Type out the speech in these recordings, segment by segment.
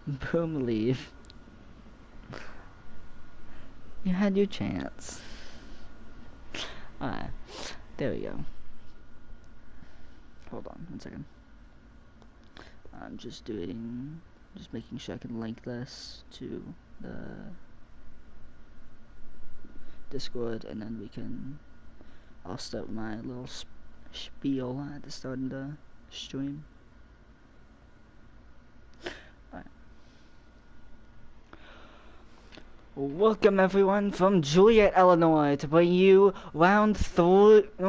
Boom, leave. You had your chance. Alright, there we go. Hold on 1 second. I'm just making sure I can link this to the Discord, and then I'll start my little spiel at the start of the stream. Alright. Welcome everyone from Joliet, Illinois, to bring you round 5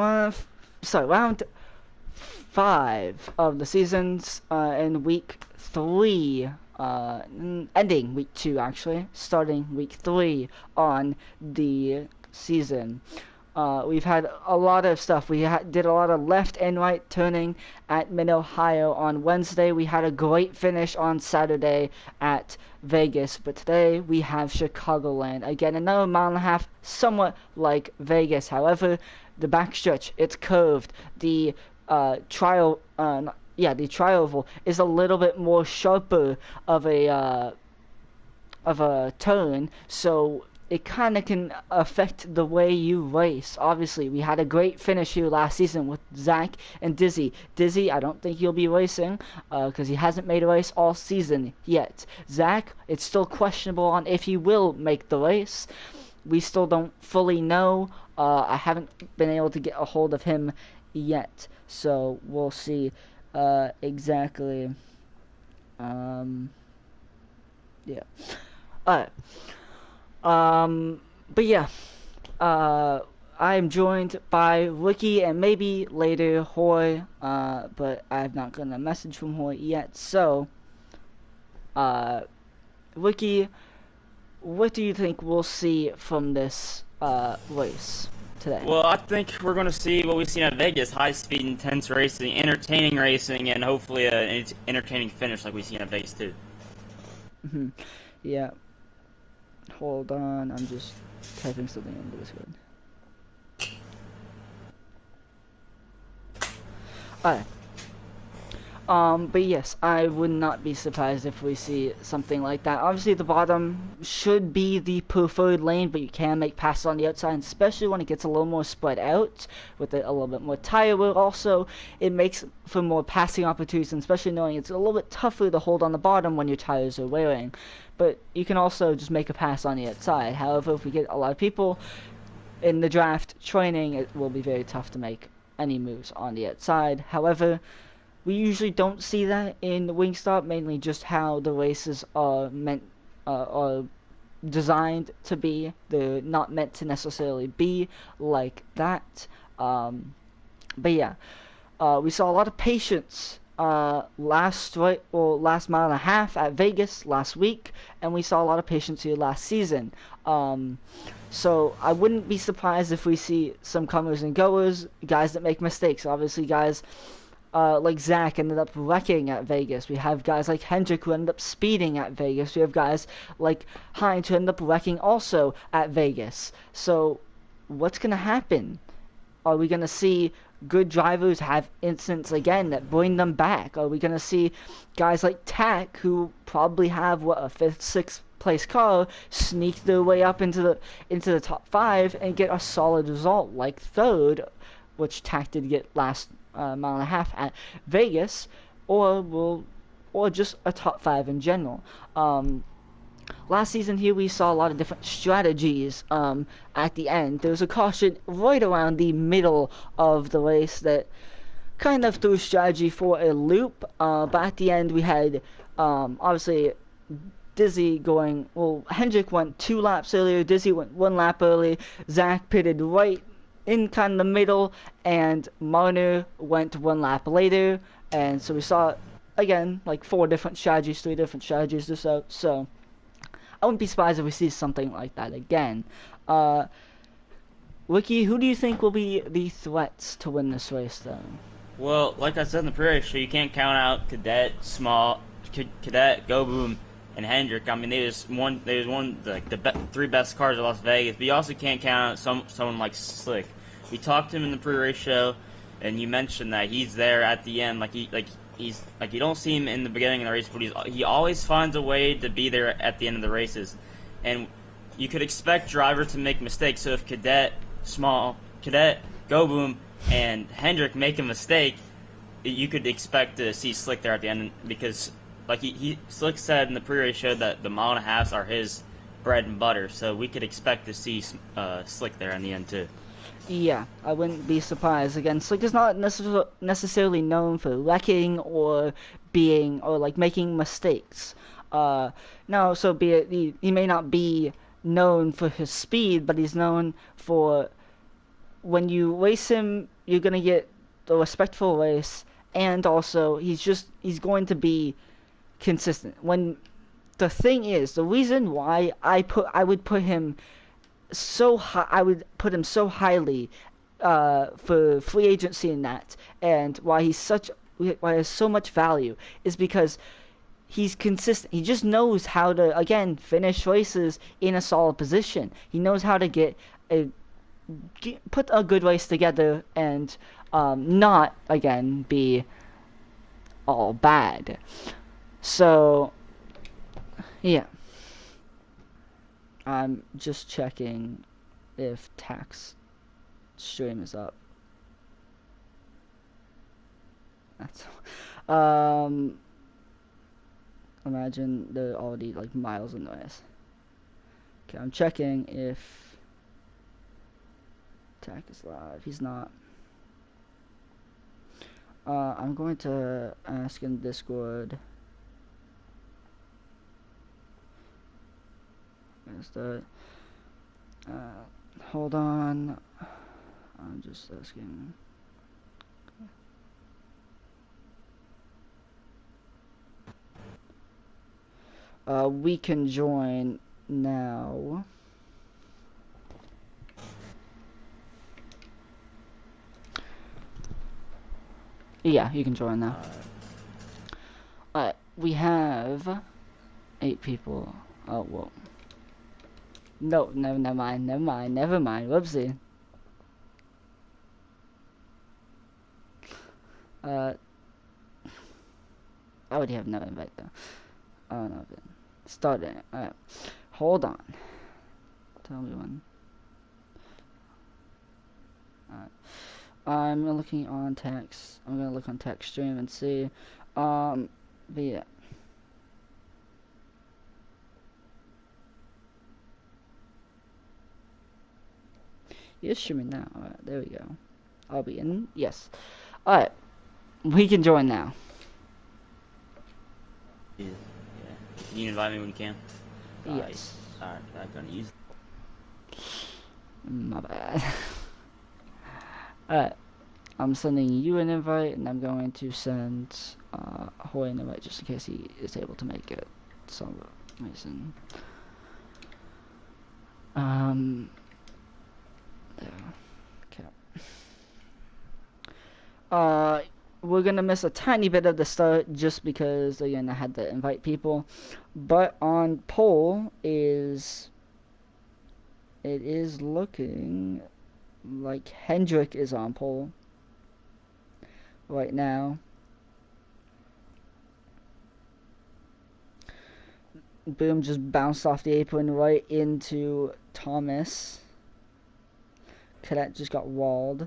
of the seasons in week 3, ending week 2 actually, starting week 3 on the season. We've had a lot of stuff. We did a lot of left and right turning at Mid-Ohio on Wednesday. We had a great finish on Saturday at Vegas, but today we have Chicagoland. Again, another mile and a half, somewhat like Vegas. However, the backstretch, it's curved. The the tri-oval is a little bit more sharper of a turn, so it kind of can affect the way you race. Obviously, we had a great finish here last season with Zach and Dizzy. Dizzy, I don't think he'll be racing because he hasn't made a race all season yet. Zach, it's still questionable on if he will make the race. We still don't fully know. I haven't been able to get a hold of him yet, so we'll see exactly. Yeah. Alright. But yeah, I'm joined by Ricky and maybe later Hoy, but I've not gotten a message from Hoy yet. So, Ricky, what do you think we'll see from this race today? Well, I think we're going to see what we've seen at Vegas: high-speed, intense racing, entertaining racing, and hopefully an entertaining finish like we've seen at Vegas too. Yeah. Hold on, I'm just typing something into Discord. Alright. But yes, I would not be surprised if we see something like that. Obviously, the bottom should be the preferred lane, but you can make passes on the outside, especially when it gets a little more spread out with a little bit more tire wear. Also, it makes for more passing opportunities, and especially knowing it's a little bit tougher to hold on the bottom when your tires are wearing. But you can also just make a pass on the outside. However, if we get a lot of people in the draft training, it will be very tough to make any moves on the outside. However, we usually don't see that in Wingstop, mainly just how the races are designed to be. They're not meant to necessarily be like that. But yeah, we saw a lot of patience last mile and a half at Vegas last week, and we saw a lot of patience here last season. So I wouldn't be surprised if we see some comers and goers, guys that make mistakes. Obviously, guys like Zach ended up wrecking at Vegas. We have guys like Hendrick who ended up speeding at Vegas. We have guys like Hines who ended up wrecking also at Vegas. So what's going to happen? Are we going to see good drivers have incidents again that bring them back? Are we going to see guys like Tack, who probably have a 5th, 6th place car, sneak their way up into the top 5 and get a solid result like 3rd, which Tack did get last mile and a half at Vegas, or just a top 5 in general? Last season here we saw a lot of different strategies at the end. There was a caution right around the middle of the race that kind of threw strategy for a loop, but at the end we had obviously Dizzy going, well, Hendrick went 2 laps earlier, Dizzy went 1 lap early, Zach pitted right in kind of the middle, and Marner went 1 lap later, and so we saw again like 4 different strategies, 3 different strategies or so. So I wouldn't be surprised if we see something like that again. Ricky, who do you think will be the threats to win this race then? Well, like I said in the pre-race show, you can't count out Cadet, Go Boom, and Hendrick. I mean, there's one like the 3 best cars at Las Vegas, but you also can't count out someone like Slick. We talked to him in the pre-race show, and you mentioned that he's there at the end, like he's like, you don't see him in the beginning of the race, but he always finds a way to be there at the end of the races. And you could expect drivers to make mistakes. So if Cadet, Go Boom, and Hendrick make a mistake, you could expect to see Slick there at the end, because like Slick said in the pre-race show that the mile and a halves are his bread and butter. So we could expect to see Slick there in the end too. Yeah, I wouldn't be surprised. Again, Slick is not necessarily known for wrecking or like making mistakes. No, so be it, he may not be known for his speed, but he's known for, when you race him, you're gonna get a respectful race, and also he's going to be consistent. When the thing is, the reason why I would put him so high, I would put him so highly for free agency in that, and why he has so much value, is because he's consistent. He just knows how to, again, finish races in a solid position. He knows how to put a good race together, and not, again, be all bad. So, yeah. I'm just checking if tax stream is up. That's imagine they're already like miles in noise. Okay, I'm checking if Tack is live. He's not. I'm going to ask in Discord. Hold on. I'm just asking. We can join now. Yeah, you can join now. We have 8 people. Oh, whoa. No, never mind. Whoopsie. I already have no invite though. Oh no, started. Alright. Hold on. Tell me when. Alright. I'm looking on text. I'm gonna look on text stream and see. But yeah. You're streaming now. Alright, there we go. I'll be in. Yes. Alright. We can join now. Yeah. You can invite me when you can. Yes. Alright, I'm gonna use it. My bad. Alright. I'm sending you an invite, and I'm going to send Hoy an invite just in case he is able to make it. Some reason. There. Okay. We're gonna miss a tiny bit of the start just because, again, I had to invite people. But on poll it is looking like Hendrick is on poll right now. Boom just bounced off the apron right into Thomas. Cadet just got walled.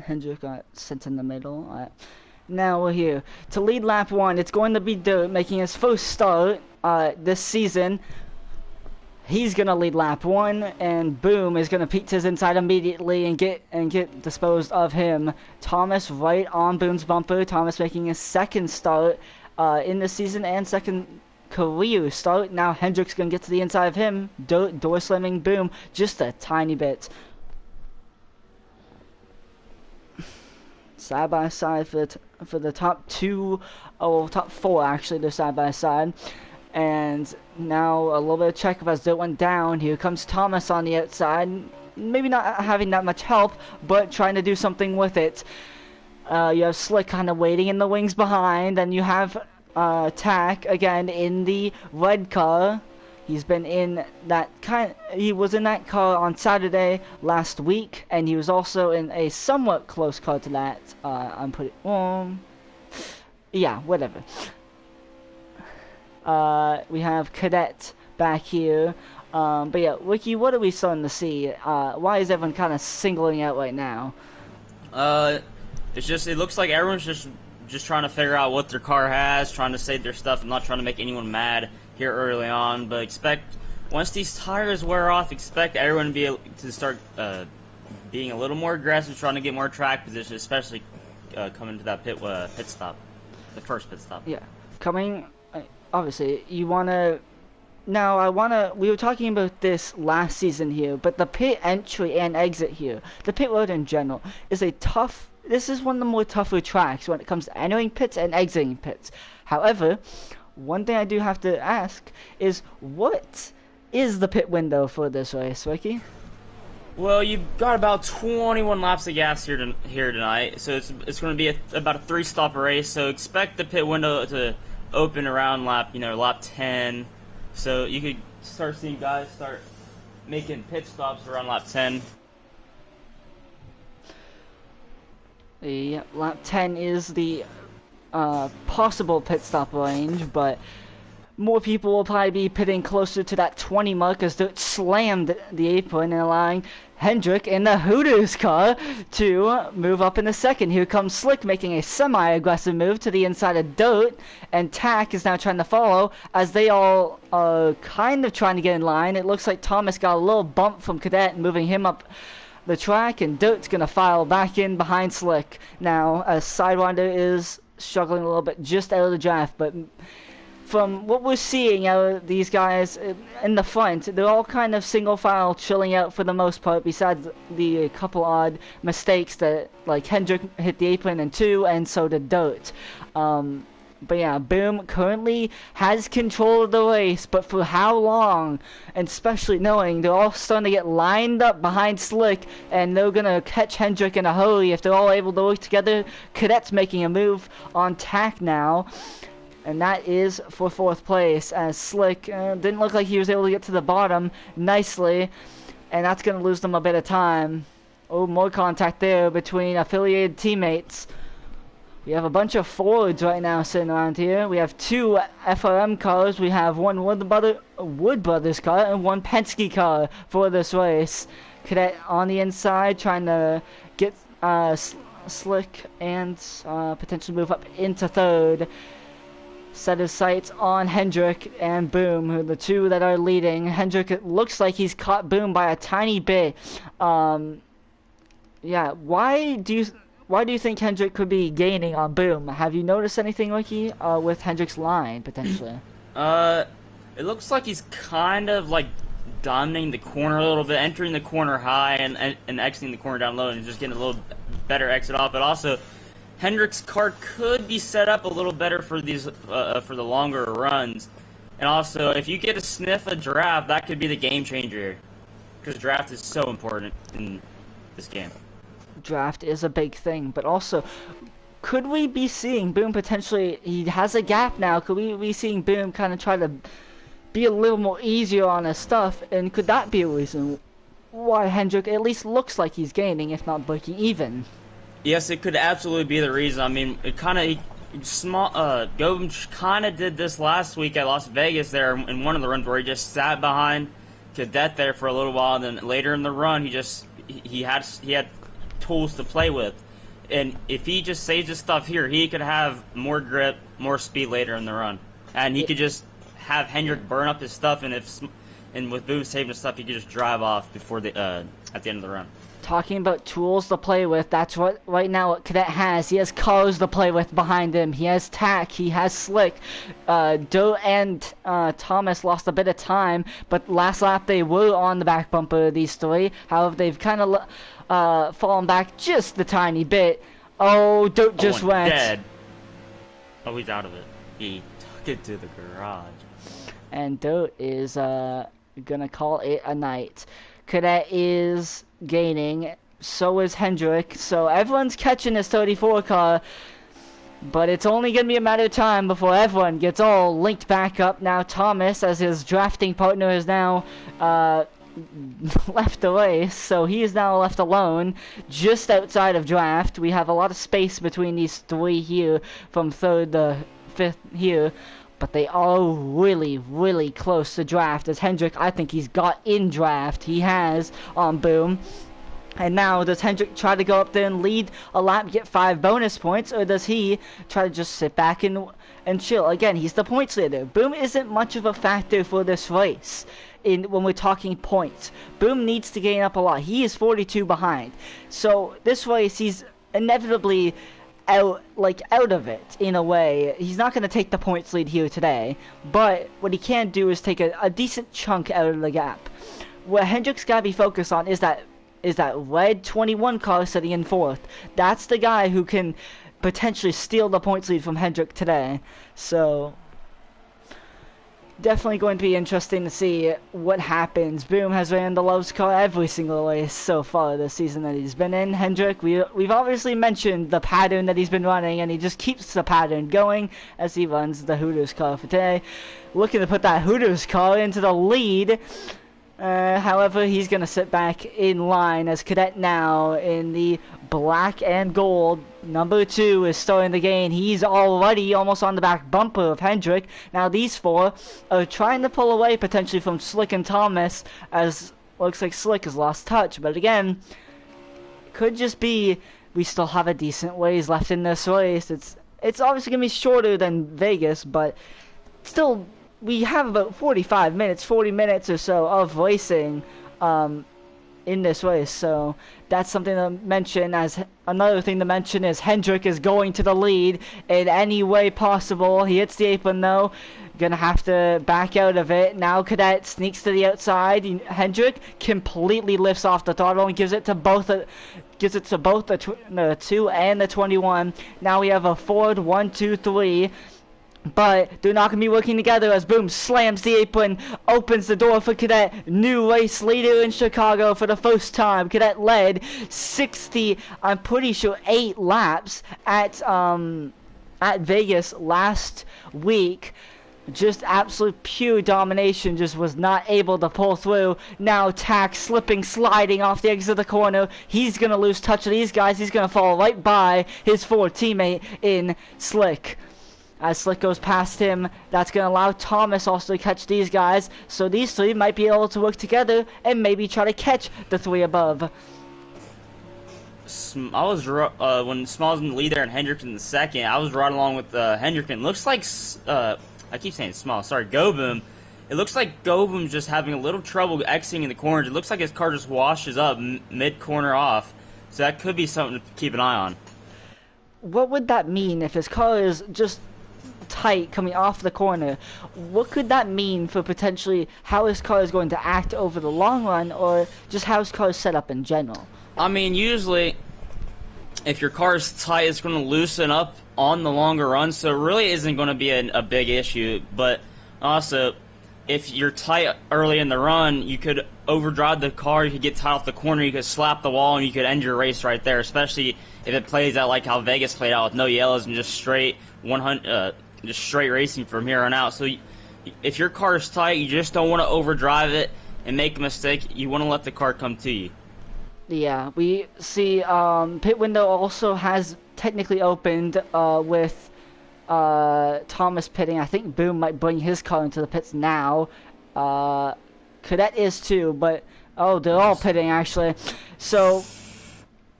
Hendrick got sent in the middle. Now we're here to lead lap 1. It's going to be Dirt making his first start this season. He's gonna lead lap 1, and Boom is gonna peek to his inside immediately and get disposed of him. Thomas right on Boom's bumper. Thomas making his second start in the season and second career start. Now Hendrick's gonna get to the inside of him. Dirt door slamming Boom just a tiny bit. Side by side for the top 2, top 4 actually. They're side by side. And now a little bit of check as Dirt went down. Here comes Thomas on the outside. Maybe not having that much help, but trying to do something with it. You have Slick kind of waiting in the wings behind. And you have Tack again in the red car. He's been in that he was in that car on Saturday last week, and he was also in a somewhat close car to that. I'm pretty Yeah, whatever. We have Cadet back here. But yeah, Wiki, what are we starting to see? Why is everyone kind of singling out right now? It's just it looks like everyone's just trying to figure out what their car has, trying to save their stuff, and not trying to make anyone mad here early on. But expect once these tires wear off, expect everyone to start being a little more aggressive, trying to get more track position, especially coming to that pit stop, the first pit stop. Yeah, coming. Obviously, you wanna. Now, we were talking about this last season here, but the pit entry and exit here, the pit road in general, is this is one of the more tougher tracks when it comes to entering pits and exiting pits. However, one thing I do have to ask is, what is the pit window for this race, Ricky? Well, you've got about 21 laps of gas here tonight, so it's going to be about a 3-stop race, so expect the pit window to open around lap 10. So you could start seeing guys start making pit stops around lap 10. Yeah, lap 10 is the possible pit stop range, but more people will probably be pitting closer to that 20 mark as Dirt slammed the apron and allowing Hendrick in the Hooters car to move up in the second. Here comes Slick making a semi-aggressive move to the inside of Dirt, and Tack is now trying to follow as they all are kind of trying to get in line. It looks like Thomas got a little bump from Cadet, moving him up the track, and Dirt's going to file back in behind Slick. Now, Sidewinder is struggling a little bit just out of the draft, but from what we're seeing out of these guys in the front, they're all kind of single file chilling out for the most part, besides the couple odd mistakes that, like, Hendrick hit the apron in 2, and so did Dirt. But yeah, Boom currently has control of the race, but for how long? And especially knowing they're all starting to get lined up behind Slick, and they're going to catch Hendrick in a hurry if they're all able to work together. Cadet's making a move on Tack now. And that is for 4th place, as Slick didn't look like he was able to get to the bottom nicely, and that's going to lose them a bit of time. Oh, more contact there between affiliated teammates. We have a bunch of Fords right now sitting around here. We have 2 FRM cars. We have one Wood Brothers car and one Penske car for this race. Cadet on the inside trying to get Slick and potentially move up into 3rd. Set his sights on Hendrick and Boom, who are the 2 that are leading. Hendrick, it looks like he's caught Boom by a tiny bit. Yeah, why do you think Hendrick could be gaining on Boom? Have you noticed anything, Ricky, with Hendrick's line, potentially? It looks like he's kind of, like, dominating the corner a little bit, entering the corner high and exiting the corner down low, and just getting a little better exit off. But also, Hendrick's car could be set up a little better for these for the longer runs, and also if you get a sniff of draft, that could be the game changer, because draft is so important in this game. Draft is a big thing, but also, could we be seeing Boom potentially? He has a gap now. Could we be seeing Boom kind of try to be a little more easier on his stuff, and could that be a reason why Hendrick at least looks like he's gaining, if not breaking even? Yes, it could absolutely be the reason. I mean, it kind of Gobin kind of did this last week at Las Vegas there in one of the runs where he just sat behind Cadet there for a little while, and then later in the run he had tools to play with, and if he just saves his stuff here, he could have more grip, more speed later in the run, and he could just have Hendrick burn up his stuff, and with Boom saving his stuff, he could just drive off before at the end of the run. Talking about tools to play with, that's what right now what Cadet has. He has cars to play with behind him. He has Tack. He has Slick. Doe and Thomas lost a bit of time, but last lap they were on the back bumper of these 3. However, they've kind of fallen back just the tiny bit. Oh, Doe just went. Dead. Oh, he's out of it. He took it to the garage. And Doe is gonna call it a night. Cadet is gaining, so is Hendrick, so everyone's catching his 34 car, but it's only going to be a matter of time before everyone gets all linked back up. Now Thomas, as his drafting partner, is now left the race, so he is now left alone just outside of draft. We have a lot of space between these three here from third to fifth here, but they are really, really close to draft. As Hendrick, I think he's got in draft. He has on Boom. And now, does Hendrick try to go up there and lead a lap, get 5 bonus points, or does he try to just sit back and chill? Again, he's the points leader. Boom isn't much of a factor for this race when we're talking points. Boom needs to gain up a lot. He is 42 behind. So this race, he's inevitably out of it in a way. He's not going to take the points lead here today, but what he can do is take a decent chunk out of the gap. What Hendrick's got to be focused on is that red 21 car sitting in 4th. That's the guy who can potentially steal the points lead from Hendrick today. So, definitely going to be interesting to see what happens. Boom has ran the Lowe's car every single race so far this season that he's been in. Hendrick, we've obviously mentioned the pattern that he's been running, and he just keeps the pattern going as he runs the Hooters car for today. Looking to put that Hooters car into the lead. However, he's going to sit back in line as Cadet now in the black and gold. Number 2 is starting the gain. He's already almost on the back bumper of Hendrick. Now these 4 are trying to pull away potentially from Slick and Thomas, as looks like Slick has lost touch. But again, could just be we still have a decent ways left in this race. It's obviously going to be shorter than Vegas, but still, we have about 40 minutes or so of racing in this race, so that's something to mention. As another thing to mention is Hendrick is going to the lead in any way possible. He hits the apron though, gonna have to back out of it. Now Cadet sneaks to the outside. Hendrick completely lifts off the throttle and gives it to both the 2 and the 21. Now we have a Ford 1, 2, 3. But they're not going to be working together as Boom slams the apron, opens the door for Cadet, new race leader in Chicago for the first time. Cadet led 60, I'm pretty sure 8 laps at Vegas last week. Just absolute pure domination, just was not able to pull through. Now Tack slipping, sliding off the exit of the corner. He's going to lose touch of these guys. He's going to fall right by his Ford teammate in Slick. As Slick goes past him, that's going to allow Thomas also to catch these guys. So these 3 might be able to work together and maybe try to catch the 3 above. I was when Small's in the lead there and Hendrick in the second. I was right along with Hendrick, and looks like I keep saying Small. Sorry, Go Boom. It looks like Go Boom's just having a little trouble exiting the corners. It looks like his car just washes up mid corner off. So that could be something to keep an eye on. What would that mean if his car is just tight coming off the corner? What could that mean for potentially how his car is going to act over the long run, or just how his car is set up in general? I mean, usually if your car is tight, it's going to loosen up on the longer run, so it really isn't going to be a big issue. But also, if you're tight early in the run, you could overdrive the car, you could get tight off the corner, you could slap the wall, and you could end your race right there, especially if it plays out like how Vegas played out with no yellows and just straight 100 just straight racing from here on out. So if your car is tight, you just don't want to overdrive it and make a mistake. You want to let the car come to you. Yeah, we see pit window also has technically opened with Thomas pitting. I think Boom might bring his car into the pits now. Cadet is too, but oh, they're all pitting actually. So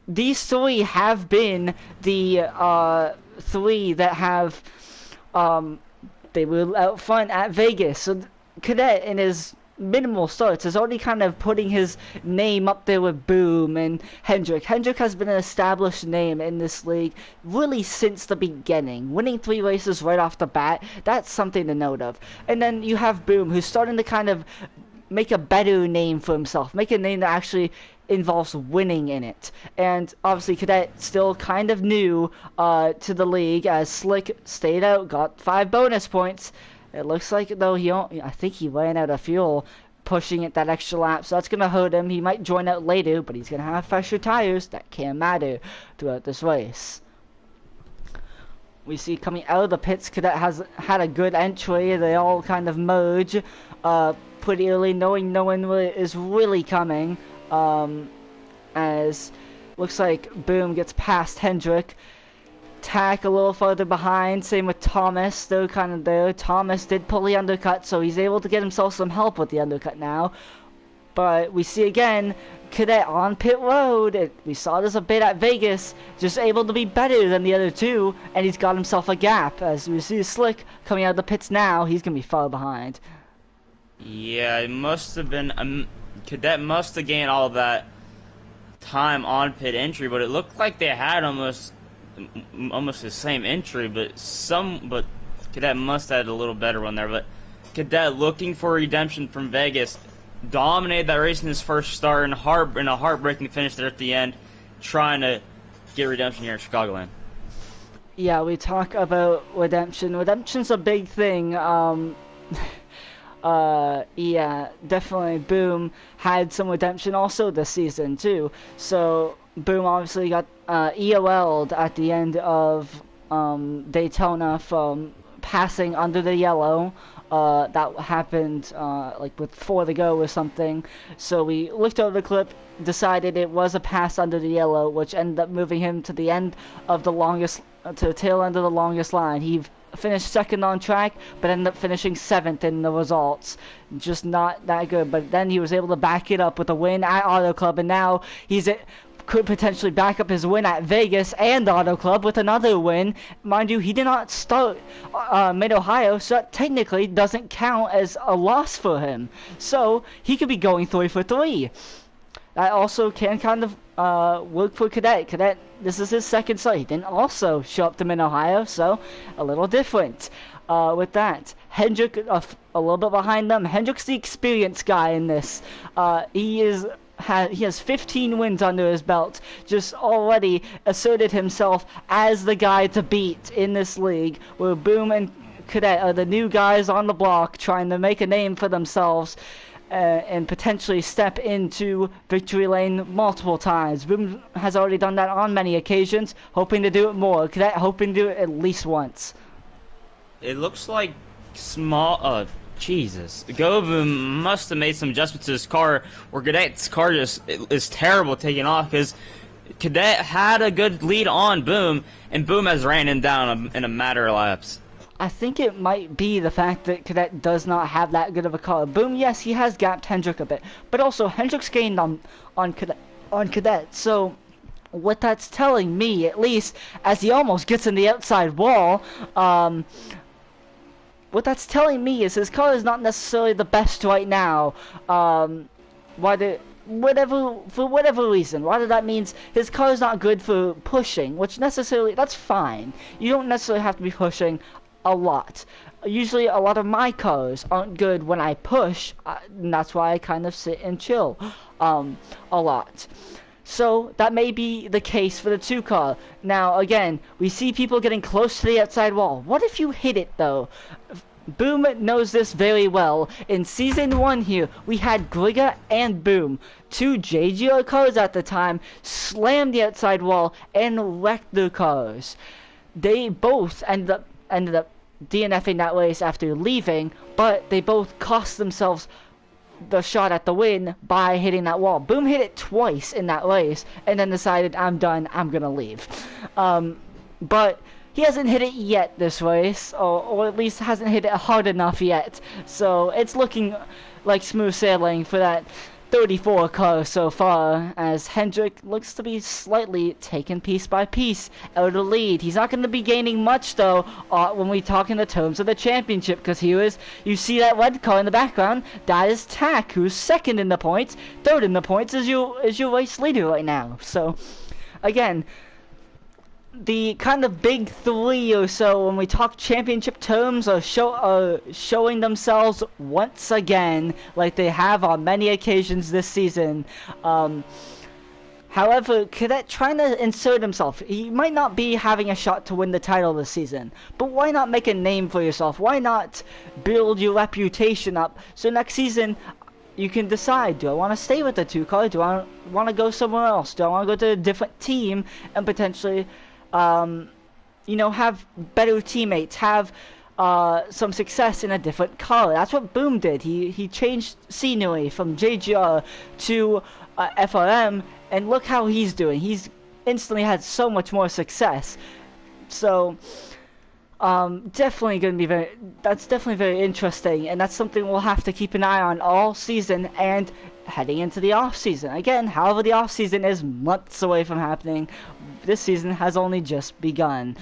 these 3 have been the 3 that have they were out front at Vegas. So Cadet in his minimal starts is already kind of putting his name up there with Boom and Hendrick. Hendrick has been an established name in this league really since the beginning. Winning 3 races right off the bat, that's something to note of. And then you have Boom, who's starting to kind of make a better name for himself, make a name that actually involves winning in it. And obviously Cadet still kind of new to the league, as Slick stayed out, got 5 bonus points. It looks like though I think he ran out of fuel pushing it that extra lap, so that's gonna hurt him. He might join out later, but he's gonna have fresher tires. That can't matter throughout this race. We see coming out of the pits, Cadet has had a good entry. They all kind of merge. pretty early, knowing no one is really coming. As looks like Boom gets past Hendrick. Tack a little further behind, same with Thomas, still kind of there. Thomas did pull the undercut, so he's able to get himself some help with the undercut now. But we see again, Cadet on pit road. We saw this a bit at Vegas, just able to be better than the other two, and he's got himself a gap. As we see Slick coming out of the pits now, he's going to be far behind. Yeah, it must have been, Cadet must have gained all that time on pit entry, but it looked like they had almost the same entry, but Cadet must have had a little better one there. But Cadet looking for redemption from Vegas, dominated that race in his first start, and a heartbreaking finish there at the end, trying to get redemption here in Chicagoland. Yeah, we talk about redemption. Redemption's a big thing. Yeah, definitely Boom had some redemption also this season too. So Boom obviously got EOL'd at the end of Daytona from passing under the yellow. That happened like with 4 to go or something. So we looked over the clip, decided it was a pass under the yellow, which ended up moving him to the end of the longest, to the tail end of the longest line. He finished second on track, but ended up finishing 7th in the results. Just not that good. But then he was able to back it up with a win at Auto Club, and now could potentially back up his win at Vegas and Auto Club with another win. Mind you, he did not start Mid-Ohio, so that technically doesn't count as a loss for him. So he could be going 3 for 3. That also can kind of work for Cadet. Cadet, this is his second start. He didn't also show up to Mid-Ohio, so a little different with that. Hendrick a little bit behind them. Hendrick's the experienced guy in this. He has 15 wins under his belt, just already asserted himself as the guy to beat in this league, where Boom and Cadet are the new guys on the block trying to make a name for themselves and potentially step into victory lane multiple times. Boom has already done that on many occasions, hoping to do it more. Cadet hoping to do it at least once. It looks like Jesus. Goboom must have made some adjustments to his car, or Cadet's car just is terrible taking off, because Cadet had a good lead on Boom, and Boom has ran him down in a matter of laps. I think it might be the fact that Cadet does not have that good of a car. Boom, yes, he has gapped Hendrick a bit, but also Hendrick's gained on Cadet, so what that's telling me, at least, as he almost gets in the outside wall, what that's telling me is his car is not necessarily the best right now. For whatever reason, whether that means his car is not good for pushing, which necessarily, that's fine. You don't necessarily have to be pushing a lot. Usually a lot of my cars aren't good when I push, and that's why I kind of sit and chill a lot. So that may be the case for the 2 car. Now again, we see people getting close to the outside wall. What if you hit it though? Boom knows this very well. In Season 1 here, we had Grigga and Boom, 2 JGR cars at the time, slammed the outside wall and wrecked their cars. They both ended up DNFing that race after leaving, but they both cost themselves the shot at the win by hitting that wall. Boom hit it twice in that race and then decided, I'm done, I'm gonna leave. But he hasn't hit it yet this race, or at least hasn't hit it hard enough yet. So it's looking like smooth sailing for that 34 car so far, as Hendrick looks to be slightly taken piece by piece out of the lead. He's not going to be gaining much though when we talk in the terms of the championship, because you see that red car in the background, that is Tack, who's second in the points. Third in the points is your race leader right now. So again, the kind of big 3 or so when we talk championship terms are showing themselves once again, like they have on many occasions this season. However, Cadet trying to insert himself. He might not be having a shot to win the title this season, but why not make a name for yourself? Why not build your reputation up so next season you can decide, do I want to stay with the 2 car? Do I want to go somewhere else? Do I want to go to a different team and potentially have better teammates, have some success in a different car. That's what Boom did. He changed scenery from JGR to FRM, and look how he's doing. He's instantly had so much more success. So definitely going to be that's definitely very interesting, and that's something we'll have to keep an eye on all season and heading into the off season. Again, however, the off season is months away from happening. This season has only just begun.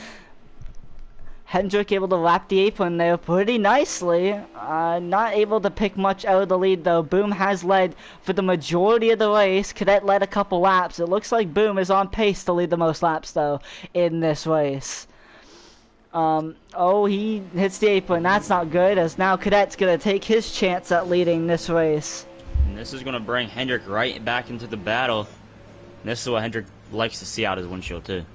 Hendrick able to lap the apron there pretty nicely. Not able to pick much out of the lead though. Boom has led for the majority of the race. Cadet led a couple laps. It looks like Boom is on pace to lead the most laps though in this race. Oh, he hits the apron. That's not good, as now Cadet's gonna take his chance at leading this race. And this is gonna bring Hendrick right back into the battle. And this is what Hendrick likes to see out his windshield too.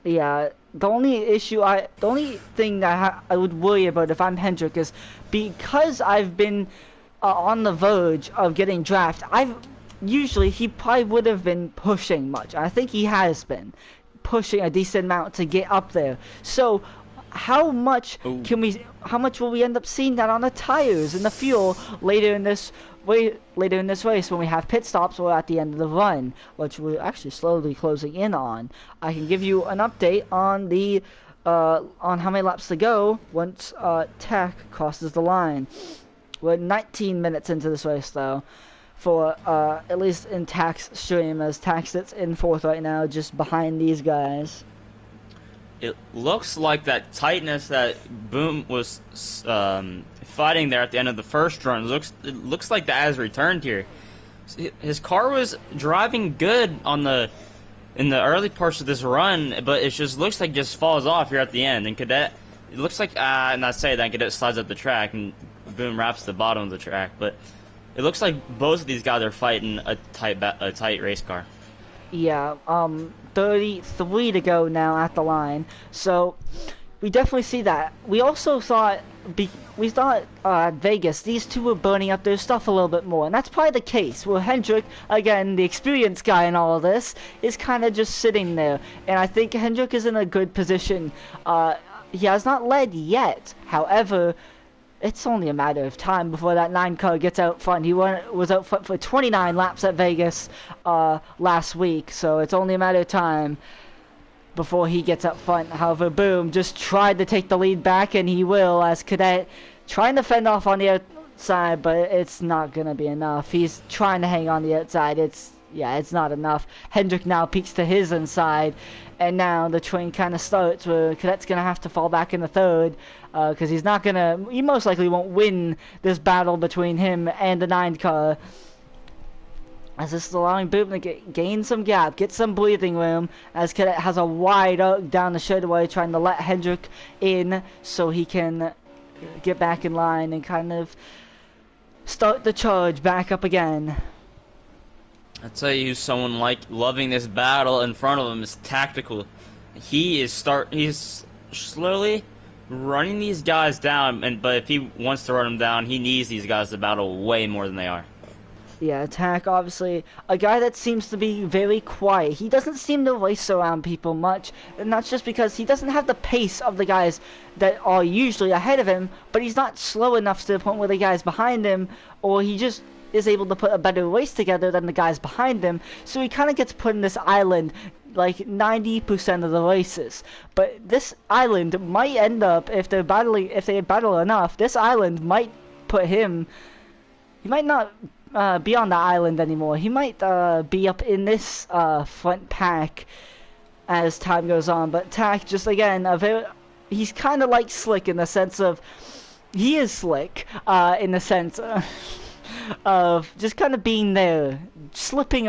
Yeah, the only thing that I would worry about if I'm Hendrick is because I've been on the verge of getting drafted. Usually he probably would have been pushing much. I think he has been pushing a decent amount to get up there. So how much will we end up seeing that on the tires and the fuel later in this race when we have pit stops or at the end of the run, which we're actually slowly closing in on. I can give you an update on the on how many laps to go once Tech crosses the line. We're 19 minutes into this race though, for at least in Tech's stream, as Tech sits in fourth right now, just behind these guys. It looks like that tightness that Boom was fighting there at the end of the first run. It looks like that has returned here. His car was driving good in the early parts of this run, but it just looks like it just falls off here at the end. And Cadet, it looks like not say that Cadet slides up the track and Boom wraps the bottom of the track, but it looks like both of these guys are fighting a tight race car. Yeah, 33 to go now at the line, so we definitely see that. We also thought at Vegas these two were burning up their stuff a little bit more, and that's probably the case. Well, Hendrick, again, the experienced guy in all of this, is kind of just sitting there, and I think Hendrick is in a good position. He has not led yet, however, it's only a matter of time before that 9 car gets out front. He was out front for 29 laps at Vegas last week, so it's only a matter of time before he gets up front. However, Boom just tried to take the lead back, and he will, as Cadet trying to fend off on the outside, but it's not going to be enough. He's trying to hang on the outside. It's not enough. Hendrick now peeks to his inside, and now the train kind of starts where Cadet's going to have to fall back in the third, because he most likely won't win this battle between him and the 9 car, as this is allowing Boom to gain some gap, get some breathing room, as Cadet has a wide arc down the straightaway, trying to let Hendrick in so he can get back in line and kind of start the charge back up again. I tell you, someone like loving this battle in front of him is tactical. He's slowly running these guys down, but if he wants to run them down, he needs these guys to battle way more than they are. Yeah, Attack, obviously, a guy that seems to be very quiet. He doesn't seem to race around people much, and that's just because he doesn't have the pace of the guys that are usually ahead of him, but he's not slow enough to the point where the guys behind him, or he just is able to put a better race together than the guys behind him, so he kind of gets put in this island like 90% of the races. But this island might end up, if they battle enough, this island might put him, he might not be on the island anymore. He might be up in this front pack as time goes on. But Tack, just again, he's kind of like Slick in the sense of, he is Slick in the sense of just kind of being there, slipping,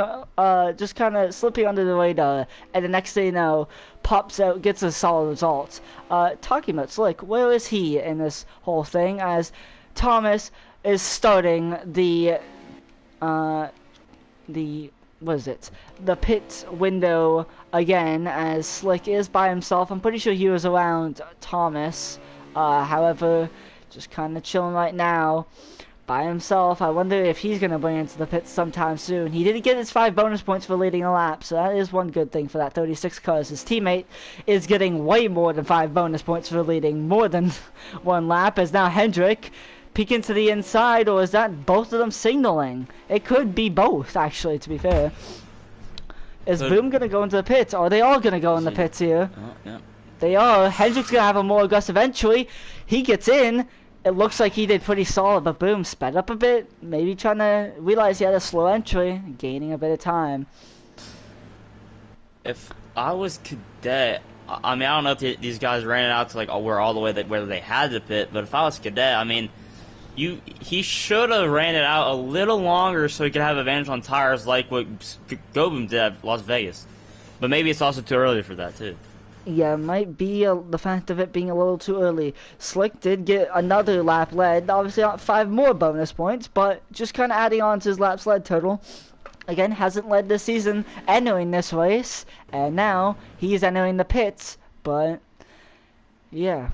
just kind of slipping under the radar, and the next thing you know, pops out, gets a solid result. Talking about Slick, where is he in this whole thing, as Thomas is starting the pit window again, as Slick is by himself. I'm pretty sure he was around Thomas, however, just kind of chilling right now. by himself. I wonder if he's going to bring into the pits sometime soon. He didn't get his 5 bonus points for leading a lap, so that is one good thing for that 36 cars. His teammate is getting way more than 5 bonus points for leading more than 1 lap, as now Hendrick peeking to the inside, or is that both of them signaling? It could be both, actually, to be fair. Is Boom going to go into the pits? Or are they all going to go in the pits here? Oh, yeah. They are. Hendrick's going to have a more aggressive entry. He gets in. It looks like he did pretty solid, but Boom sped up a bit. Maybe trying to realize he had a slow entry, gaining a bit of time. If I was Cadet, I mean, I don't know if these guys ran it out to like where all the way that where they had to pit, but if I was Cadet, I mean, he should have ran it out a little longer so he could have advantage on tires like what Go Boom did at Las Vegas. But maybe it's also too early for that too. Yeah, might be the fact of it being a little too early. Slick did get another lap led. Obviously not 5 more bonus points, but just kind of adding on to his laps led total. Again, hasn't led this season entering this race, and now he's entering the pits, but yeah.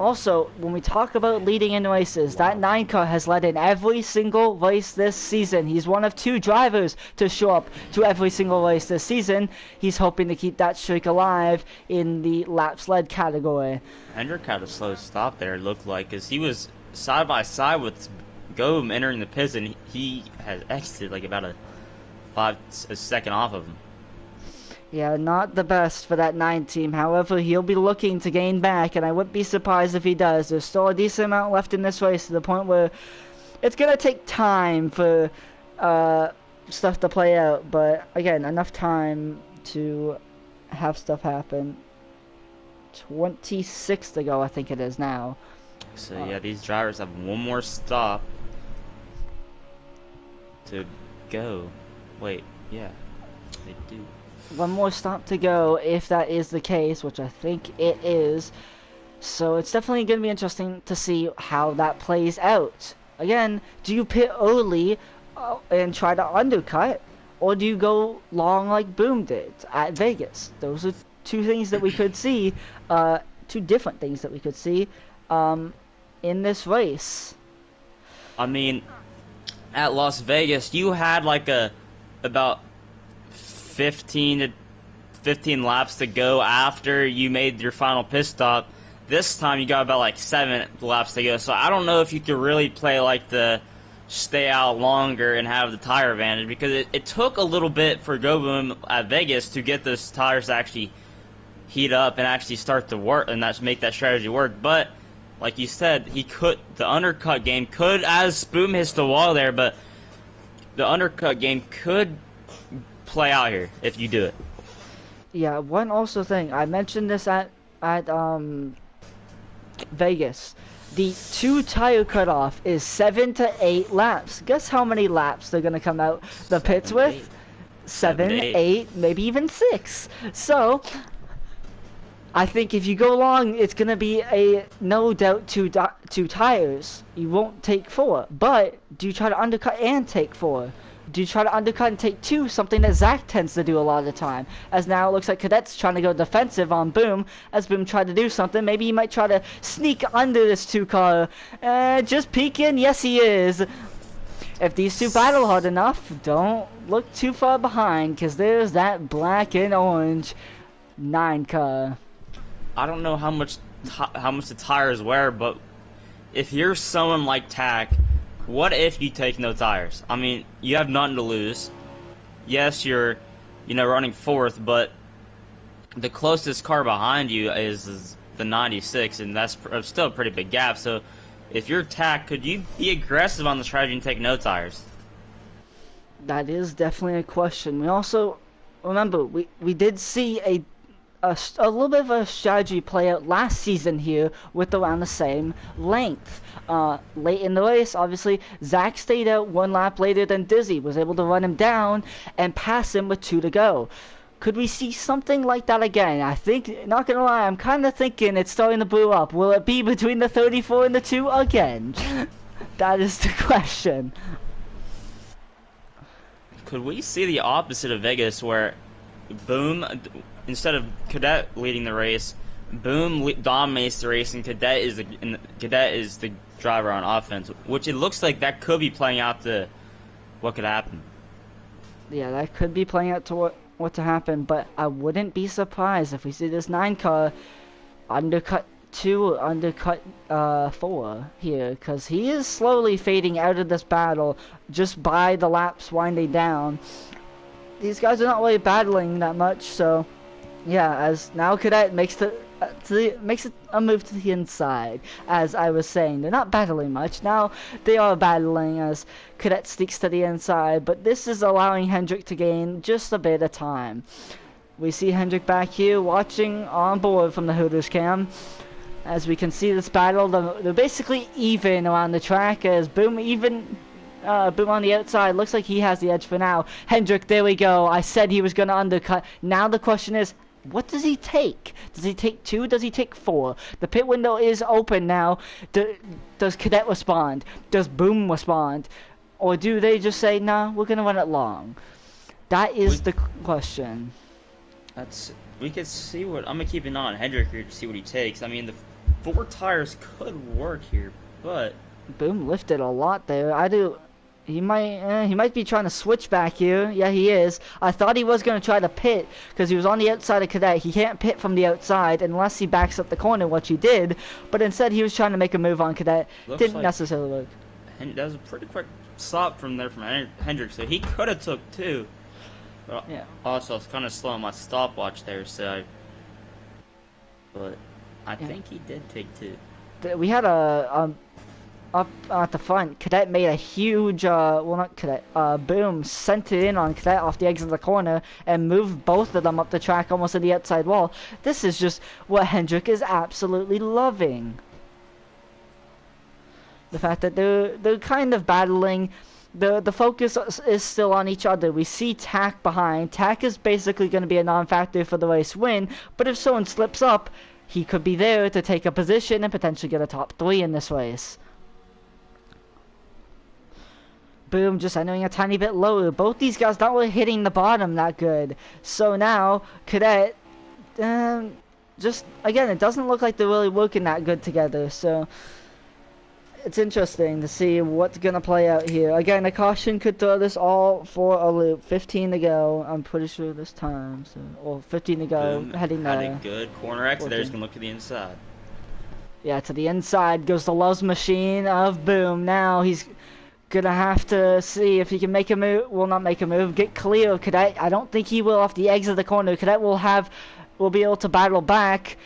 Also, when we talk about leading in races, that 9 car has led in every single race this season. He's one of 2 drivers to show up to every single race this season. He's hoping to keep that streak alive in the laps led category. Hendrick had a slow stop there, it looked like, because he was side by side with Goem entering the pits, and he has exited like about a second off of him. Yeah, not the best for that 9 team. However, he'll be looking to gain back, and I wouldn't be surprised if he does. There's still a decent amount left in this race to the point where it's going to take time for stuff to play out. But, again, enough time to have stuff happen. 26 to go, I think it is now. So, yeah, these drivers have one more stop to go. Wait, yeah, they do. One more stop to go, if that is the case, which I think it is. So it's definitely going to be interesting to see how that plays out. Again, do you pit early and try to undercut, or do you go long like Boom did at Vegas? Those are 2 things that we could see, 2 different things that we could see in this race. I mean, at Las Vegas, you had like about 15 laps to go after you made your final pit stop. This time you got about like 7 laps to go, so I don't know if you could really play like the stay out longer and have the tire advantage, because it took a little bit for Go Boom at Vegas to get those tires to actually heat up and actually start to work, and that's make that strategy work. But like you said, the undercut game could, as Boom hits the wall there, but the undercut game could play out here if you do it. Yeah, one also thing, I mentioned this at Vegas. The 2 tire cutoff is 7 to 8 laps. Guess how many laps they're gonna come out the pits with? 7, 8, maybe even 6. So I think if you go long, it's gonna be a no doubt 2 tires. You won't take 4, but do you try to undercut and take 4? Do you try to undercut and take 2, something that Zach tends to do a lot of the time? As now it looks like Cadet's trying to go defensive on Boom, as Boom tried to do something. Maybe he might try to sneak under this 2 car. Just peeking, yes he is. If these 2 battle hard enough, don't look too far behind, because there's that black and orange 9 car. I don't know how much the tires wear, but if you're someone like Tack, what if you take no tires? I mean, you have nothing to lose. Yes, you're, running 4th, but the closest car behind you is the 96, and that's still a pretty big gap. So, if you're Tack, could you be aggressive on the strategy and take no tires? That is definitely a question. We also, remember, we did see a little bit of a strategy play out last season here with around the same length. Late in the race, obviously, Zach stayed out 1 lap later than Dizzy, was able to run him down and pass him with 2 to go. Could we see something like that again? I think, not gonna lie, I'm kind of thinking it's starting to brew up. Will it be between the 34 and the 2 again? That is the question. Could we see the opposite of Vegas, where Boom, instead of Cadet leading the race, dominates the race, and Cadet is the driver on offense, which it looks like that could be playing out to what could happen. Yeah, that could be playing out to what to happen, but I wouldn't be surprised if we see this 9 car undercut 2, undercut 4 here, because he is slowly fading out of this battle just by the laps winding down. These guys are not really battling that much, so yeah, as now Cadet makes a move to the inside. As I was saying, they're not battling much. Now they are battling as Cadet sneaks to the inside, but this is allowing Hendrick to gain just a bit of time. We see Hendrick back here watching on board from the Hooters cam. As we can see this battle, they're basically even around the track as Boom on the outside looks like he has the edge for now. Hendrick, there we go. I said he was going to undercut. Now the question is, what does he take? Does he take 2? Does he take 4? The pit window is open now. Does Cadet respond? Does Boom respond? Or do they just say, nah, we're going to run it long? That is the question. We could see what... I'm going to keep an eye on Hendrick here to see what he takes. I mean, the 4 tires could work here, but... Boom lifted a lot there. He might be trying to switch back here. Yeah, he is. I thought he was going to try to pit because he was on the outside of Cadet. He can't pit from the outside unless he backs up the corner, which he did. But instead, he was trying to make a move on Cadet. Didn't necessarily work. That was a pretty quick stop from Hendrick, so he could have took 2. But yeah. Also, I was kind of slow on my stopwatch there, but I think he did take 2. We had up at the front, Cadet made a huge, well not Cadet, Boom sent it in on Cadet off the exit of the corner and moved both of them up the track almost to the outside wall. This is just what Hendrick is absolutely loving. The fact that they're kind of battling. The focus is still on each other. We see Tack behind. Tack is basically going to be a non-factor for the race win, but if someone slips up, he could be there to take a position and potentially get a top 3 in this race. Boom just entering a tiny bit lower. Both these guys not really hitting the bottom that good. So now, Cadet, just, again, it doesn't look like they're really working that good together. So, it's interesting to see what's going to play out here. Again, a caution could throw this all for a loop. 15 to go, I'm pretty sure this time. So, or 15 to go, Boom heading there. Had a good corner exit there. He's going to look to the inside. Yeah, to the inside goes the Love's machine of Boom. Now he's gonna have to see if he can make a move. Well, not make a move. Get clear of Cadet. I don't think he will off the exit of the corner. Cadet will be able to battle back.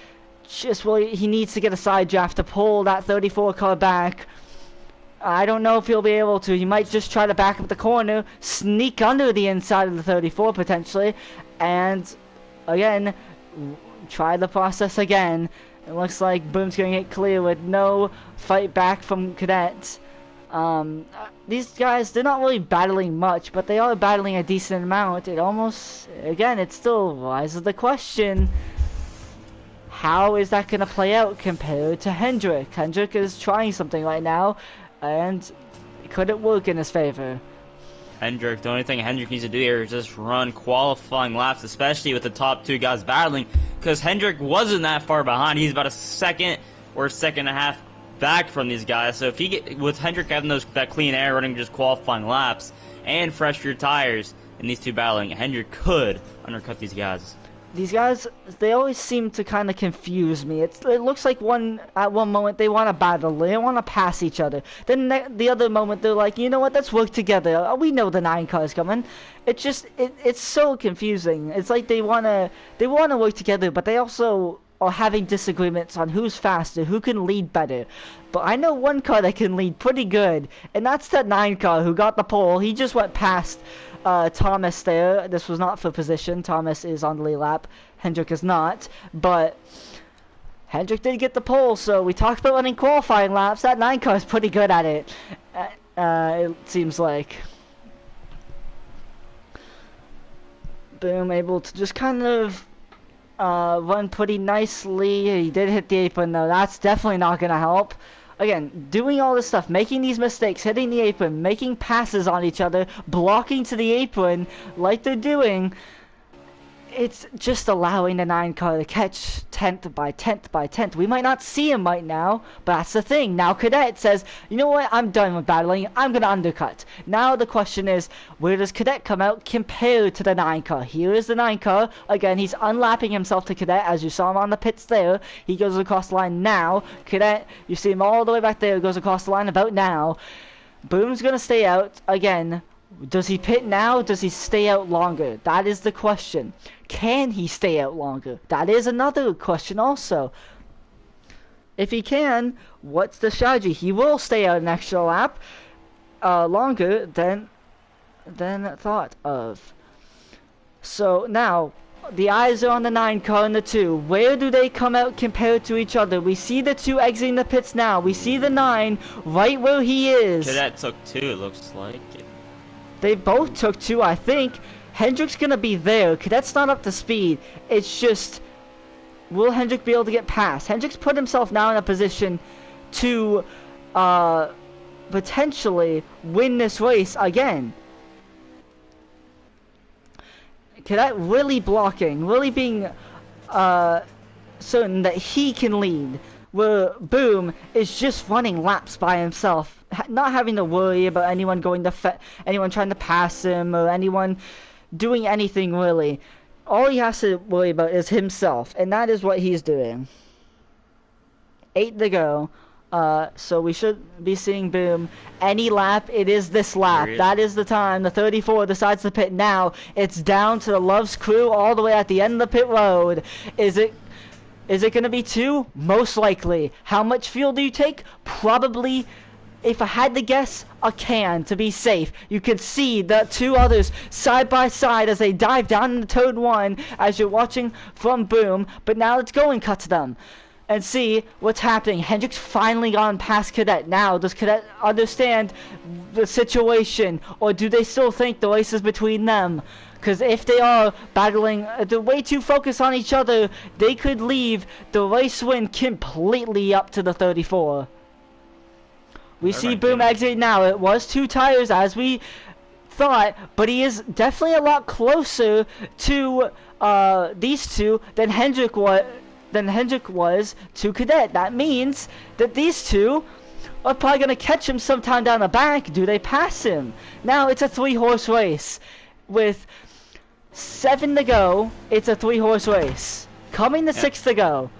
He needs to get a side draft to pull that 34 car back. I don't know if he'll be able to. He might just try to back up the corner, sneak under the inside of the 34 potentially, and again, try the process again. It looks like Boom's gonna get clear with no fight back from Cadet. These guys, they're not really battling much, but they are battling a decent amount. It still rises the question, how is that going to play out compared to Hendrick? Hendrick is trying something right now, and could it work in his favor? The only thing Hendrick needs to do here is just run qualifying laps, especially with the top 2 guys battling, because Hendrick wasn't that far behind. He's about a second or second and a half back from these guys. So if with Hendrick having that clean air, running just qualifying laps and fresh rear tires, and these 2 battling, Hendrick could undercut these guys. These guys, they always seem to kind of confuse me. It looks like at one moment they want to battle, they want to pass each other. Then the other moment they're like, you know what, let's work together. We know the 9 car is coming. It's so confusing. It's like they want to work together, but they also are having disagreements on who's faster, who can lead better. But I know one car that can lead pretty good, and that's that 9 car who got the pole. He just went past Thomas there. This was not for position. Thomas is on the lead lap. Hendrick is not. But Hendrick did get the pole, so we talked about running qualifying laps. That 9 car is pretty good at it. It seems like. Boom, able to just kind of run pretty nicely. He did hit the apron though. That's definitely not going to help. Again, doing all this stuff, making these mistakes, hitting the apron, making passes on each other, blocking to the apron like they're doing, it's just allowing the 9 car to catch 10th by 10th by 10th. We might not see him right now, but that's the thing. Now Cadet says, you know what, I'm done with battling, I'm gonna undercut. Now the question is, where does Cadet come out compared to the 9 car? Here is the 9 car. Again, he's unlapping himself to Cadet, as you saw him on the pits there. He goes across the line now. Cadet, you see him all the way back there, goes across the line about now. Boom's gonna stay out again. Does he pit now? Does he stay out longer? That is the question. Can he stay out longer? That is another question also. If he can, what's the strategy? He will stay out an extra lap longer than thought of. So now, the eyes are on the 9 car and the 2. Where do they come out compared to each other? We see the 2 exiting the pits now. We see the 9 right where he is. Cadet took 2, it looks like. They both took 2, I think. Hendrick's gonna be there. Cadet's not up to speed. It's just, will Hendrick be able to get past? Hendrick's put himself now in a position to potentially win this race again. Cadet really blocking, really being certain that he can lead. Where Boom is just running laps by himself, not having to worry about anyone anyone trying to pass him or anyone doing anything really. All he has to worry about is himself, and that is what he's doing. 8 to go. So we should be seeing Boom any lap. It is this lap. That is the time. The 34 decides to pit now. It's down to the Love's crew all the way at the end of the pit road. Is it going to be 2? Most likely. How much fuel do you take? Probably, if I had to guess, a can to be safe. You can see the 2 others side by side as they dive down into turn 1 as you're watching from Boom. But now let's go and cut to them and see what's happening. Hendrick's finally gone past Cadet. Now, does Cadet understand the situation, or do they still think the race is between them? Because if they are battling, they're way too focused on each other, they could leave the race win completely up to the 34. We see Boom exit now. It was 2 tires as we thought, but he is definitely a lot closer to these 2 than Hendrick was to Cadet. That means that these 2 are probably going to catch him sometime down the back. Do they pass him? Now it's a 3-horse race. With 7 to go, it's a 3-horse race. Coming to 6 to go.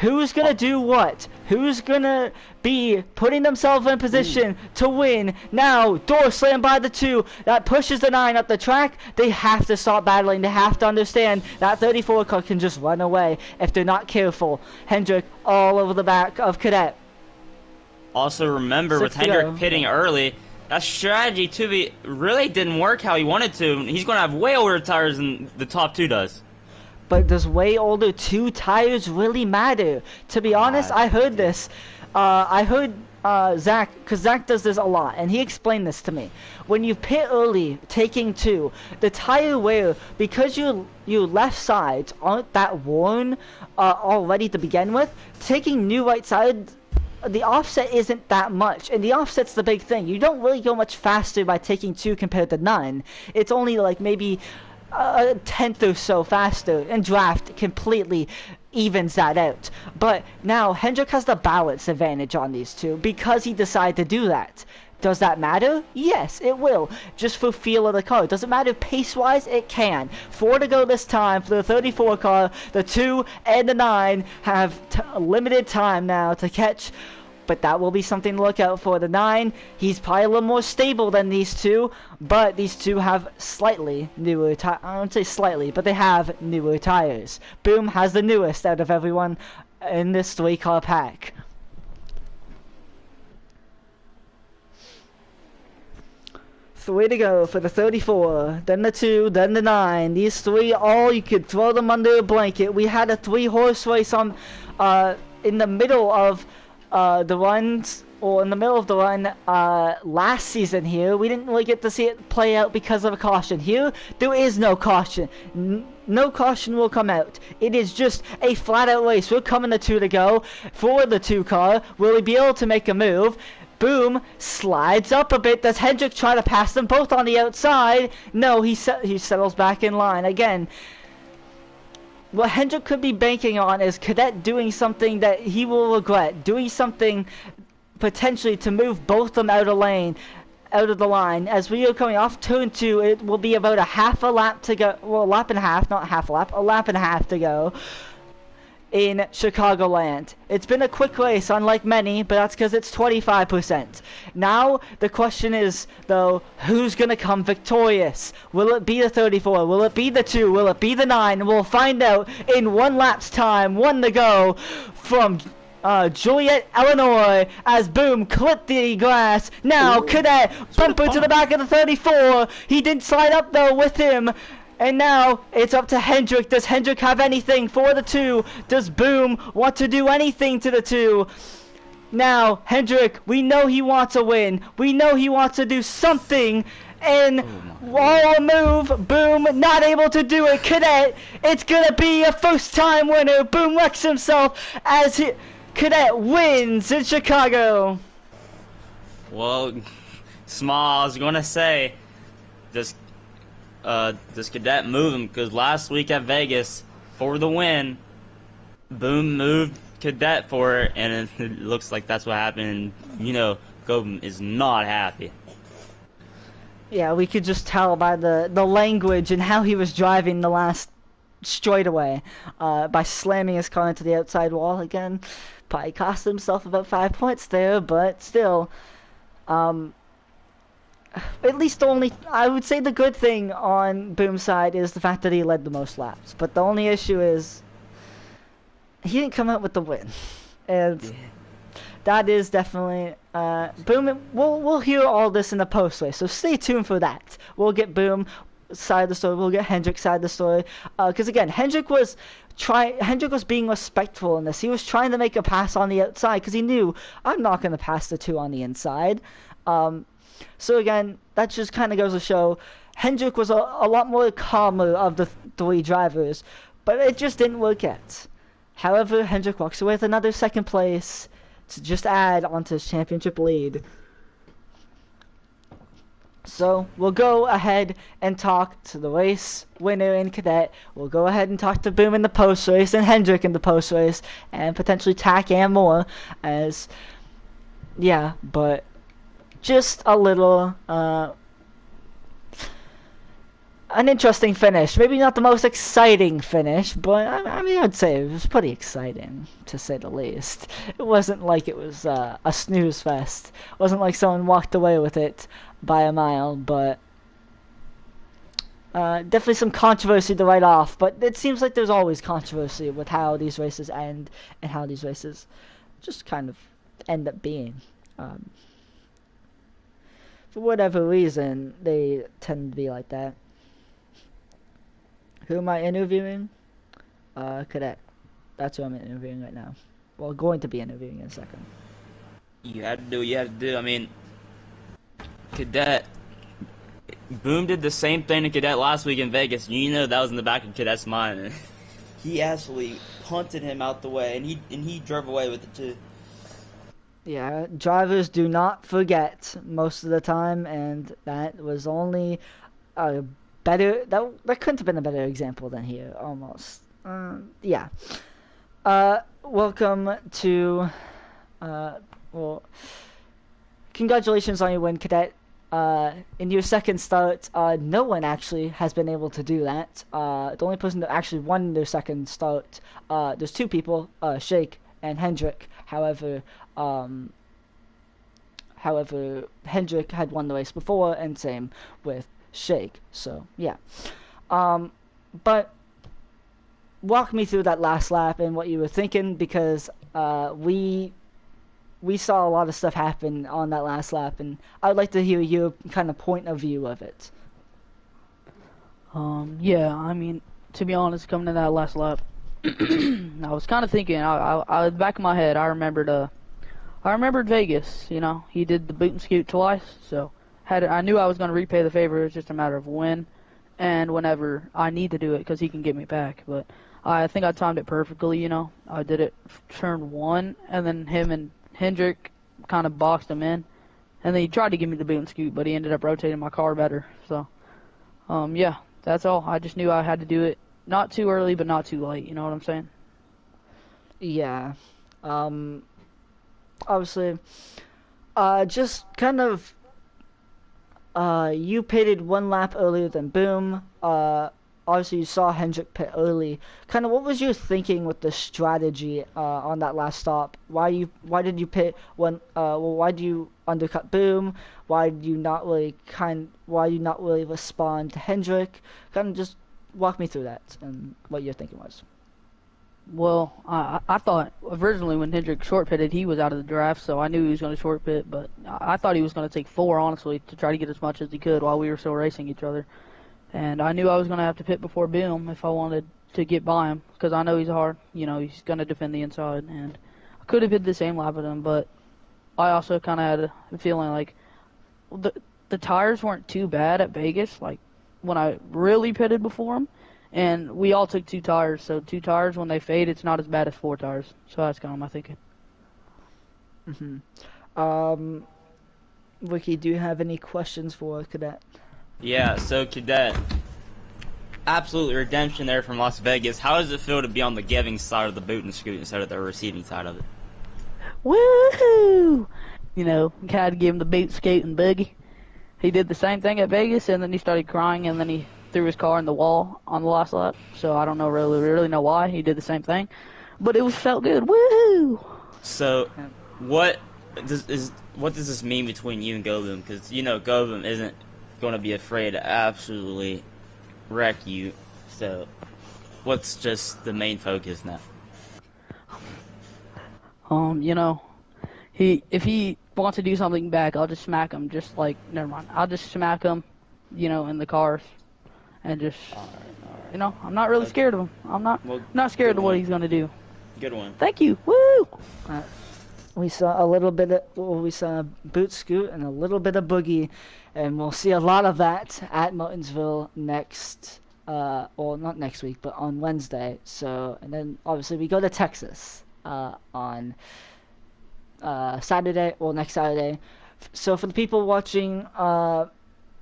Who's gonna do what? Who's gonna be putting themselves in position to win? Now, door slammed by the 2. That pushes the 9 up the track. They have to stop battling. They have to understand that 34 car can just run away if they're not careful. Hendrick all over the back of Cadet. Also remember, with Hendrick pitting early, that strategy to be really didn't work how he wanted to. He's going to have way older tires than the top 2 does. But does way older 2 tires really matter? To be honest, I heard this. I heard Zach, because Zach does this a lot, and he explained this to me. When you pit early, taking 2, the tire wear, because your left sides aren't that worn already to begin with, taking new right sides, the offset isn't that much, and the offset's the big thing. You don't really go much faster by taking 2 compared to none. It's only like maybe a 10th or so faster, and draft completely evens that out. But now Hendrick has the balance advantage on these 2 because he decided to do that. Does that matter? Yes, it will. Just for feel of the car. Does it matter pace-wise? It can. 4 to go this time for the 34 car. The 2 and the 9 have limited time now to catch, but that will be something to look out for. The 9, he's probably a little more stable than these 2, but these 2 have slightly newer tires. I won't say slightly, but they have newer tires. Boom has the newest out of everyone in this 3-car pack. Three to go for the 34, then the 2, then the 9. These 3, all you could throw them under a blanket. We had a 3-horse race on in the middle of the runs, or in the middle of the run last season here. We didn't really get to see it play out because of a caution. Here, there is no caution. No caution will come out. It is just a flat-out race. We're coming to 2 to go for the 2 car. Will he be able to make a move? Boom slides up a bit. Does Hendrick try to pass them both on the outside? No, he settles back in line again. what Hendrick could be banking on is Cadet doing something that he will regret, doing something potentially to move both of them out of the line. As we are coming off turn 2, it will be about a half a lap to go. Well, a lap and a half, not half a lap, a lap and a half to go in Chicagoland. It's been a quick race, unlike many, but that's because it's 25%. Now, the question is, though, who's going to come victorious? Will it be the 34? Will it be the 2? Will it be the 9? We'll find out in 1 lap's time. 1 to go from Joliet, Illinois, as Boom clipped the grass. Now, Cadet, bumper to the back of the 34. He did slide up, though, with him. And now, it's up to Hendrick. Does Hendrick have anything for the 2? Does Boom want to do anything to the 2? Now, Hendrick, we know he wants a win. We know he wants to do something. And wall move, Boom, not able to do it. Cadet, it's going to be a first-time winner. Boom wrecks himself as Cadet wins in Chicago. Well, Small, I was going to say, does Cadet move him? Because last week at Vegas, for the win, Boom moved Cadet for it, and it looks like that's what happened. You know, Gobin is not happy. Yeah, we could just tell by the language and how he was driving the last straightaway, by slamming his car into the outside wall again. Probably cost himself about 5 points there, but still, at least I would say the good thing on Boom's side is the fact that he led the most laps. But the only issue is he didn't come out with the win, and that is definitely Boom. We'll hear all this in the post race, so stay tuned for that. We'll get Boom side of the story. We'll get Hendrick side of the story, because again, Hendrick was being respectful in this. He was trying to make a pass on the outside because he knew I'm not going to pass the 2 on the inside. So again, that just kind of goes to show Hendrick was a lot more calmer of the 3 drivers, but it just didn't work out. However, Hendrick walks away with another 2nd place to just add onto his championship lead. So we'll go ahead and talk to the race winner in Cadet. We'll go ahead and talk to Boom in the post race and Hendrick in the post race, and potentially Tack and more. But just a little, an interesting finish. Maybe not the most exciting finish, but I mean, I'd say it was pretty exciting, to say the least. It wasn't like it was a snooze fest. It wasn't like someone walked away with it by a mile, but definitely some controversy to write off. But it seems like there's always controversy with how these races end and how these races just kind of end up being. For whatever reason, they tend to be like that. Who am I interviewing? Cadet. That's who I'm interviewing right now. Well, going to be interviewing in a second. You had to do what you had to do. I mean, Cadet. Boom did the same thing to Cadet last week in Vegas. You know that was in the back of Cadet's mind. He actually punted him out the way, and he drove away with it too. Yeah, drivers do not forget most of the time, and that was only a better. That couldn't have been a better example than here, almost. Yeah. Welcome to. Well, congratulations on your win, Cadet. In your 2nd start, no one actually has been able to do that. The only person that actually won their 2nd start, there's 2 people, Shake and Hendrick. However, Hendrick had won the race before, and same with Shake. So yeah. But walk me through that last lap and what you were thinking, because we saw a lot of stuff happen on that last lap, and I'd like to hear your kind of point of view of it. Yeah, I mean, to be honest, coming to that last lap, I was kind of thinking, I back of my head, I remembered Vegas. You know, he did the boot and scoot twice, so I knew I was going to repay the favor. It's just a matter of when and whenever I need to do it, because he can get me back. But I think I timed it perfectly. You know, I did it turn 1, and then him and Hendrick kind of boxed him in, and then he tried to give me the boot and scoot, but he ended up rotating my car better. So, yeah, that's all. I just knew I had to do it not too early, but not too late. You know what I'm saying? Yeah. Um, Obviously, just kind of, you pitted one lap earlier than Boom. Obviously, you saw Hendrick pit early. Kind of, what was your thinking with the strategy on that last stop? Why did you pit when? Well, why do you undercut Boom? Why do you not really respond to Hendrick? Kind of just walk me through that and what your thinking was. Well, I thought originally when Hendrick short pitted, he was out of the draft, so I knew he was going to short pit, but I thought he was going to take 4, honestly, to try to get as much as he could while we were still racing each other. And I knew I was going to have to pit before Boom if I wanted to get by him, because I know he's hard. You know, he's going to defend the inside, and I could have hit the same lap with him, but I also kind of had a feeling like the tires weren't too bad at Vegas, like when I really pitted before him. And we all took 2 tires, so 2 tires, when they fade, it's not as bad as 4 tires. So that's kind of my thinking. Ricky, do you have any questions for Cadet? Yeah, so Cadet, absolute redemption there from Las Vegas. How does it feel to be on the giving side of the boot and scoot instead of the receiving side of it? Woohoo! You know, had to give him the boot, scoot, and boogie. He did the same thing at Vegas, and then he started crying, and then he threw his car in the wall on the last lap. So I don't know really know why he did the same thing, but it felt good. Woohoo! So, what does this mean between you and Goboom? Because you know Goboom isn't going to be afraid to absolutely wreck you. So, what's just the main focus now? You know, if he wants to do something back, I'll just smack him. Just like, never mind. I'll just smack him, you know, in the cars, and just, All right. you know, I'm not really scared of him. I'm not scared of what he's gonna do. Good one. Thank you. Woo! We saw we saw boot scoot and a little bit of boogie, and we'll see a lot of that at Martinsville next, or not next week, but on Wednesday. So, and then obviously we go to Texas on Saturday, or next Saturday. So for the people watching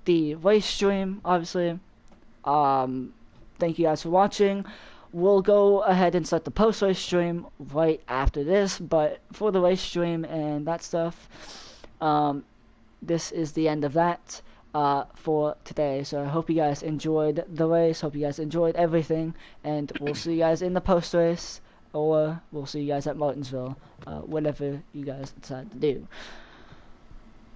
the race stream, obviously, thank you guys for watching. We'll go ahead and start the post-race stream right after this, but for the race stream and that stuff, this is the end of that for today. So I hope you guys enjoyed the race, hope you guys enjoyed everything, and we'll see you guys in the post-race, or we'll see you guys at Martinsville, whatever you guys decide to do.